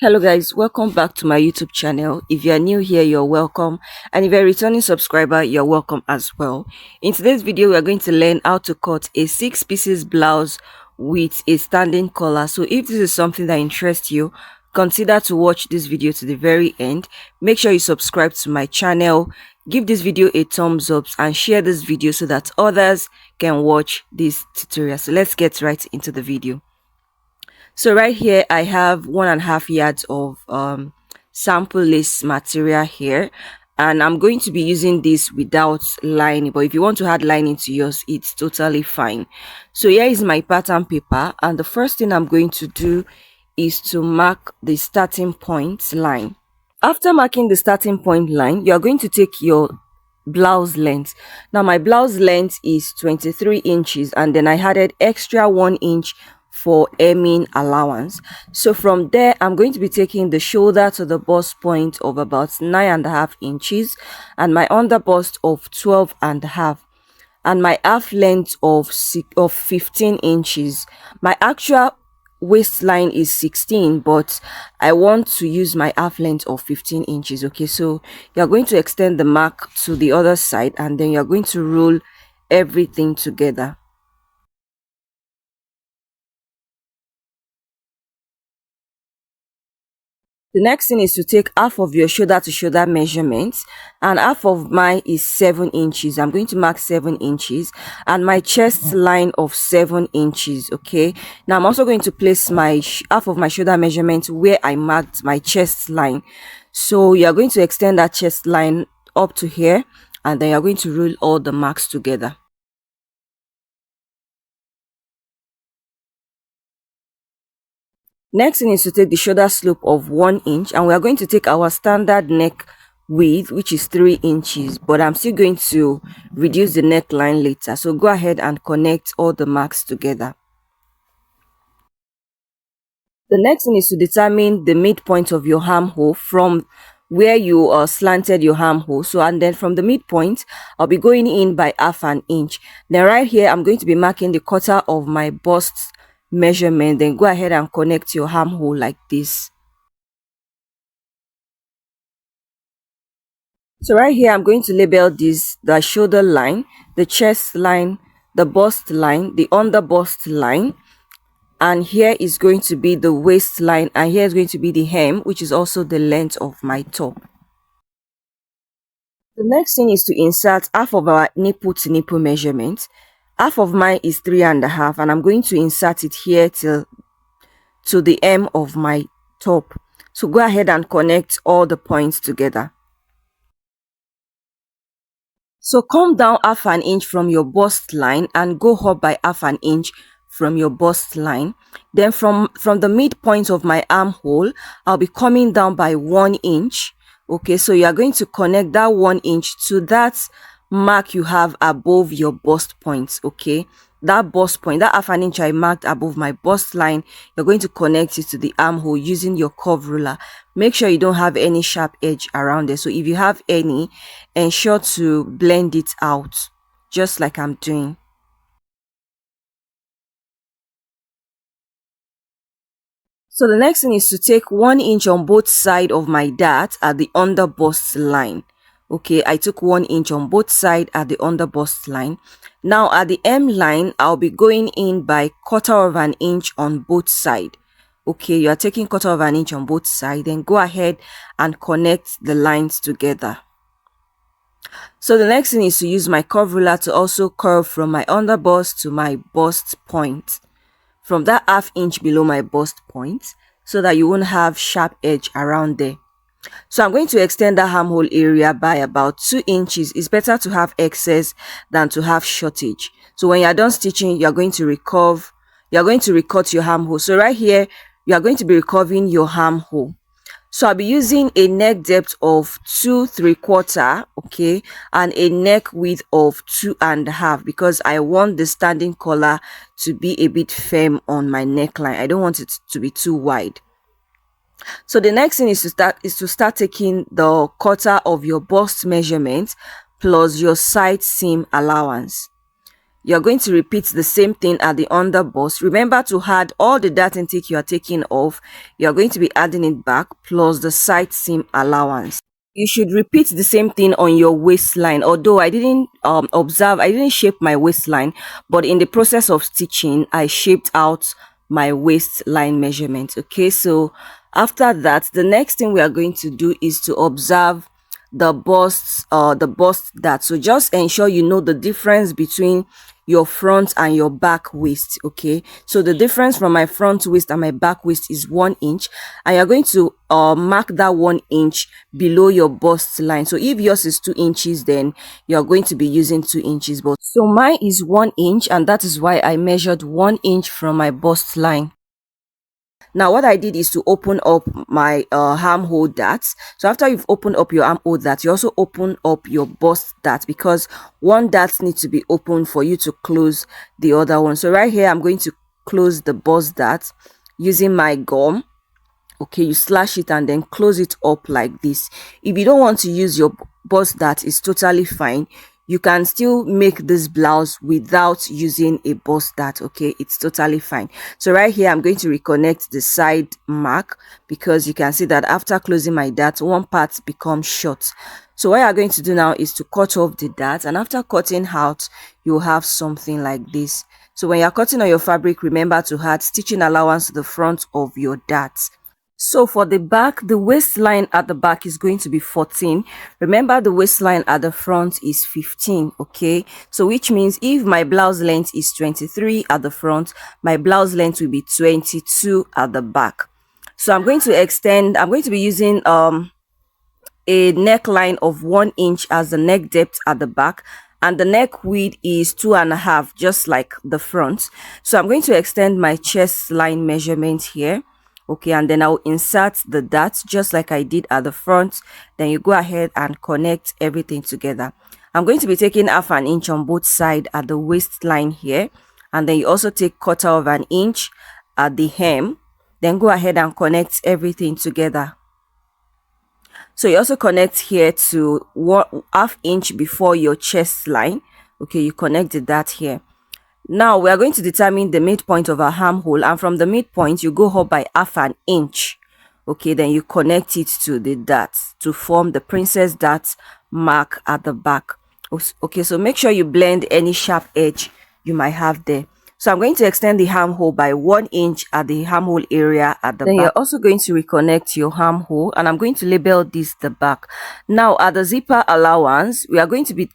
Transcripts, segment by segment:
Hello guys, welcome back to my YouTube channel. If you are new here, you're welcome, and if you're a returning subscriber, you're welcome as well. In today's video, we are going to learn how to cut a 6 pieces blouse with a standing collar. So if this is something that interests you, consider to watch this video to the very end. Make sure you subscribe to my channel, give this video a thumbs up, and share this video so that others can watch this tutorial. So let's get right into the video. So right here I have 1.5 yards of sample lace material here, and I'm going to be using this without lining, but if you want to add lining to yours, it's totally fine. So here is my pattern paper, and the first thing I'm going to do is to mark the starting point line. After marking the starting point line, you are going to take your blouse length. Now my blouse length is 23 inches, and then I added extra 1 inch for hemming allowance. So from there, I'm going to be taking the shoulder to the bust point of about 9.5 inches, and my under bust of 12.5, and my half length of 15 inches. My actual waistline is 16, but I want to use my half length of 15 inches. Okay, so you're going to extend the mark to the other side, and then you're going to roll everything together. The next thing is to take half of your shoulder to shoulder measurements, and half of mine is 7 inches. I'm going to mark 7 inches, and my chest line of 7 inches. Okay, now I'm also going to place my half of my shoulder measurement where I marked my chest line. So you're going to extend that chest line up to here, and then you're going to roll all the marks together. Next thing is to take the shoulder slope of 1 inch, and we are going to take our standard neck width, which is 3 inches, but I'm still going to reduce the neckline later. So go ahead and connect all the marks together. The next thing is to determine the midpoint of your armhole from where you slanted your armhole. So, and then from the midpoint, I'll be going in by 1/2 inch. Then right here, I'm going to be marking the quarter of my bust measurement. Then go ahead and connect your armhole like this. So right here, I'm going to label this the shoulder line, the chest line, the bust line, the under bust line, and here is going to be the waistline, and here is going to be the hem, which is also the length of my top. The next thing is to insert half of our nipple to nipple measurement. Half of mine is 3.5, and I'm going to insert it here to the hem of my top. So go ahead and connect all the points together. So come down 1/2 inch from your bust line and go up by 1/2 inch from your bust line. Then from the midpoint of my armhole, I'll be coming down by 1 inch. Okay, so you are going to connect that 1 inch to that mark you have above your bust point. Okay, that bust point, that 1/2 inch I marked above my bust line, you're going to connect it to the armhole using your curve ruler. Make sure you don't have any sharp edge around it. So if you have any, ensure to blend it out just like I'm doing. So the next thing is to take 1 inch on both sides of my dart at the under bust line. Okay, I took 1 inch on both sides at the under bust line. Now at the hem line, I'll be going in by 1/4 inch on both sides. Okay, you are taking 1/4 inch on both sides, then go ahead and connect the lines together. So the next thing is to use my curve ruler to also curve from my under bust to my bust point, from that 1/2 inch below my bust point, so that you won't have sharp edge around there. So I'm going to extend the armhole area by about 2 inches. It's better to have excess than to have shortage. So when you're done stitching, you're going to recut your armhole. So right here, you are going to be recurving your armhole. So I'll be using a neck depth of 2 3/4, okay, and a neck width of 2.5, because I want the standing collar to be a bit firm on my neckline. I don't want it to be too wide. So the next thing is to start taking the quarter of your bust measurement plus your side seam allowance. you're going to repeat the same thing at the under bust. Remember to add all the dart intake you are taking off. You're going to be adding it back plus the side seam allowance. You should repeat the same thing on your waistline. Although I didn't I didn't shape my waistline, but in the process of stitching I shaped out my waistline measurement. Okay, so after that, the next thing we are going to do is to observe the bust dart. So just ensure you know the difference between your front and your back waist. Okay, so the difference from my front waist and my back waist is 1 inch, and you're going to mark that 1 inch below your bust line. So if yours is 2 inches, then you're going to be using 2 inches, but so mine is 1 inch, and that is why I measured 1 inch from my bust line. Now what I did is to open up my armhole darts. So after you've opened up your armhole dart, you also open up your bust dart, because one dart needs to be open for you to close the other one. So right here I'm going to close the bust dart using my gum. Okay, you slash it and then close it up like this. If you don't want to use your bust dart, it's totally fine. You can still make this blouse without using a bust dart. Okay, it's totally fine. So right here I'm going to reconnect the side mark, because you can see that after closing my dart, one part becomes short. So what you're going to do now is to cut off the dart, and after cutting out, you'll have something like this. So when you're cutting on your fabric, remember to add stitching allowance to the front of your darts. So for the back, the waistline at the back is going to be 14. Remember, the waistline at the front is 15. Okay, so which means if my blouse length is 23 at the front, my blouse length will be 22 at the back. So I'm going to be using a neckline of 1 inch as the neck depth at the back, and the neck width is 2.5, just like the front. So I'm going to extend my chest line measurement here. Okay, and then I'll insert the dart just like I did at the front. Then you go ahead and connect everything together. I'm going to be taking 1/2 inch on both sides at the waistline here, and then you also take 1/4 inch at the hem. Then go ahead and connect everything together. So you also connect here to 1/2 inch before your chest line. Okay, you connected that here. Now we are going to determine the midpoint of our armhole, and from the midpoint you go up by 1/2 inch. Okay, then you connect it to the dart to form the princess dart mark at the back. Okay, so make sure you blend any sharp edge you might have there. So I'm going to extend the armhole by 1 inch at the armhole area at the back. Then you're also going to reconnect your armhole, and I'm going to label this the back. Now at the zipper allowance, we are going to be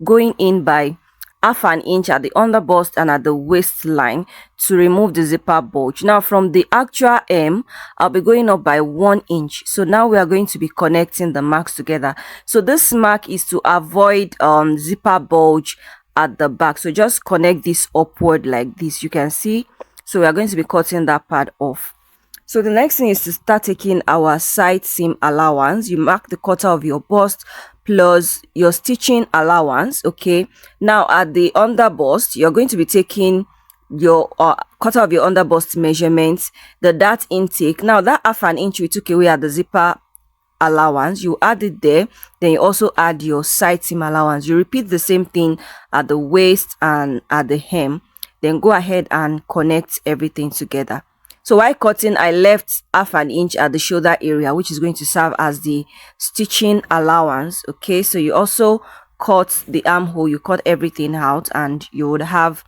going in by 1/2 inch at the under bust and at the waistline to remove the zipper bulge. Now from the actual hem, I'll be going up by 1 inch. So now we are going to be connecting the marks together. So this mark is to avoid zipper bulge at the back. So just connect this upward like this, you can see. So we are going to be cutting that part off. So the next thing is to start taking our side seam allowance. You mark the quarter of your bust plus your stitching allowance. Okay, now at the under bust, you're going to be taking your quarter of your under bust measurements, the dart intake. Now that 1/2 inch we took away at the zipper allowance, you add it there. Then you also add your side seam allowance. You repeat the same thing at the waist and at the hem. Then go ahead and connect everything together. So while cutting, I left 1/2 inch at the shoulder area, which is going to serve as the stitching allowance. Okay, so you also cut the armhole, you cut everything out, and you would have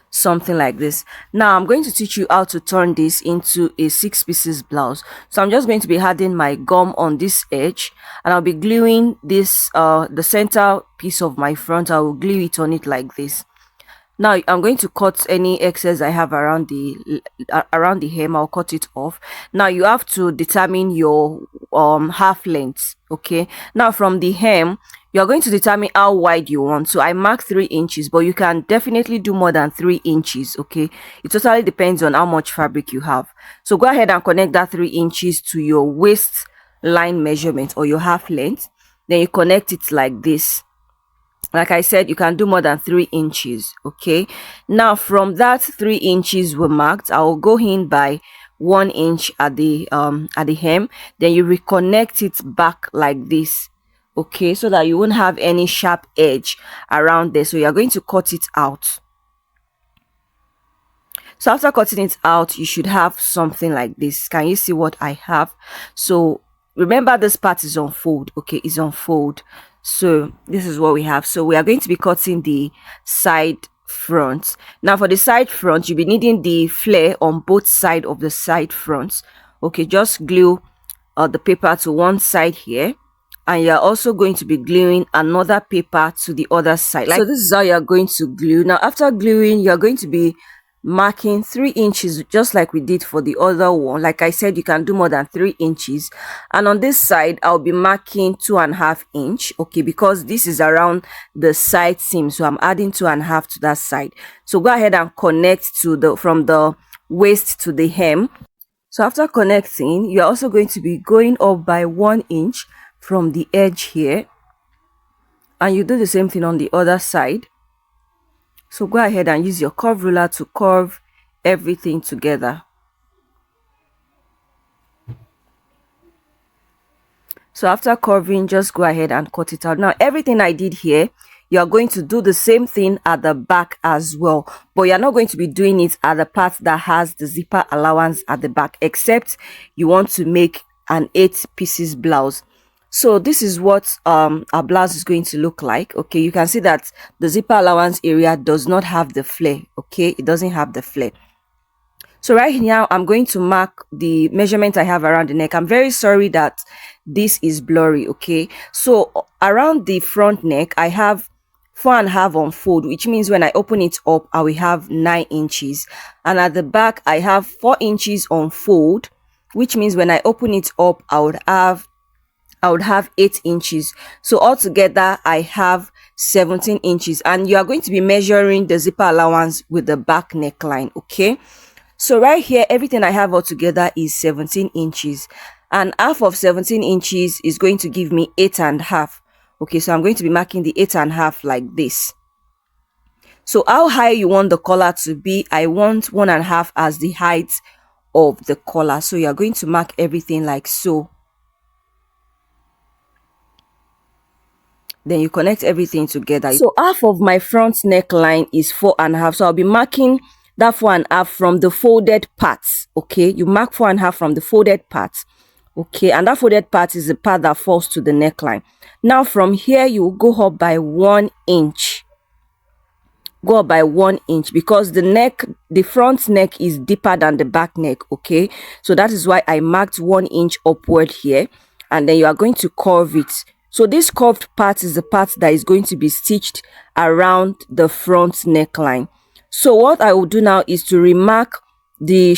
something like this. Now I'm going to teach you how to turn this into a 6 pieces blouse. So I'm just going to be adding my gum on this edge, and I'll be gluing this the center piece of my front. I will glue it on it like this. Now I'm going to cut any excess I have around the hem. I'll cut it off. Now you have to determine your half length. Okay, now from the hem you're going to determine how wide you want. So I mark 3 inches, but you can definitely do more than 3 inches. Okay, it totally depends on how much fabric you have. So go ahead and connect that 3 inches to your waist line measurement or your half length. Then you connect it like this. Like I said, you can do more than 3 inches. Okay, now from that 3 inches were marked, I will go in by 1 inch at the hem. Then you reconnect it back like this. okay, so that you won't have any sharp edge around there. So you're going to cut it out. So after cutting it out, you should have something like this. Can you see what I have? So remember, this part is on fold. Okay, it's on fold. So this is what we have. So we are going to be cutting the side front. Now for the side front, you'll be needing the flare on both sides of the side fronts. Okay, just glue the paper to one side here, and you're also going to be gluing another paper to the other side. So this is how you're going to glue. Now after gluing, you're going to be marking 3 inches, just like we did for the other one. Like I said, you can do more than 3 inches, and on this side I'll be marking 2.5 inch, okay, because this is around the side seam, so I'm adding 2.5 to that side. So go ahead and connect to the from the waist to the hem. So after connecting, you're also going to be going up by 1 inch from the edge here, and you do the same thing on the other side. So go ahead and use your curve ruler to curve everything together. So after curving, just go ahead and cut it out. Now everything I did here, you're going to do the same thing at the back as well, but you're not going to be doing it at the part that has the zipper allowance at the back, except you want to make an 8 pieces blouse. So this is what our blouse is going to look like. Okay, you can see that the zipper allowance area does not have the flare. Okay, it doesn't have the flare. So right now I'm going to mark the measurement I have around the neck. I'm very sorry that this is blurry. Okay, so around the front neck I have 4.5 on fold, which means when I open it up I will have 9 inches, and at the back I have 4 inches on fold, which means when I open it up I would have 8 inches. So altogether I have 17 inches, and you are going to be measuring the zipper allowance with the back neckline. Okay, so right here everything I have altogether is 17 inches, and half of 17 inches is going to give me 8.5. Okay, so I'm going to be marking the 8.5 like this. So how high you want the collar to be? I want 1.5 as the height of the collar. So you're going to mark everything like so. Then you connect everything together. So half of my front neckline is 4.5, so I'll be marking that 4.5 from the folded parts. Okay, you mark 4.5 from the folded parts. Okay, and that folded part is the part that falls to the neckline. Now from here you will go up by 1 inch. Go up by 1 inch because the front neck is deeper than the back neck. Okay, so that is why I marked 1 inch upward here, and then you are going to curve it. So this curved part is the part that is going to be stitched around the front neckline. So what I will do now is to remark the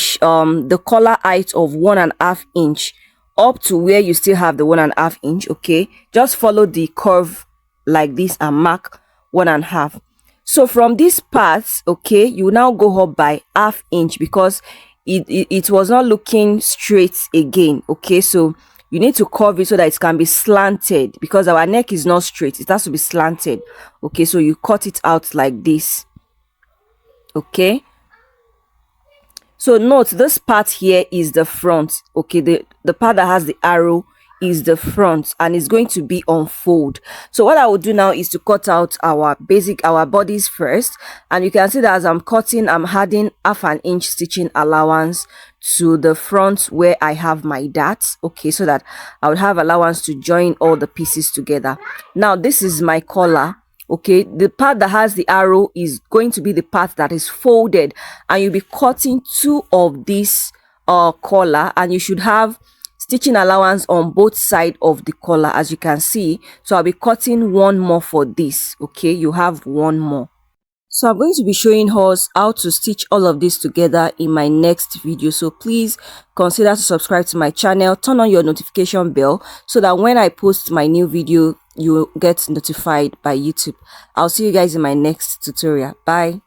collar height of 1.5 inch up to where you still have the 1.5 inch. Okay, just follow the curve like this and mark 1.5. So from this part, okay, you now go up by 0.5 inch because it was not looking straight again. Okay, so you need to curve it so that it can be slanted, because our neck is not straight, it has to be slanted. Okay, so you cut it out like this. Okay, so note this part here is the front. Okay, the part that has the arrow is the front, and it's going to be on fold. So what I will do now is to cut out our bodies first, and you can see that as I'm cutting, I'm adding 0.5 inch stitching allowance to the front where I have my darts. Okay, so that I would have allowance to join all the pieces together. Now this is my collar. Okay, the part that has the arrow is going to be the part that is folded, and you'll be cutting 2 of this collar, and you should have stitching allowance on both sides of the collar, as you can see. So I'll be cutting 1 more for this. Okay, you have 1 more. So I'm going to be showing us how to stitch all of this together in my next video. So please consider to subscribe to my channel, turn on your notification bell so that when I post my new video, you get notified by YouTube. I'll see you guys in my next tutorial. Bye.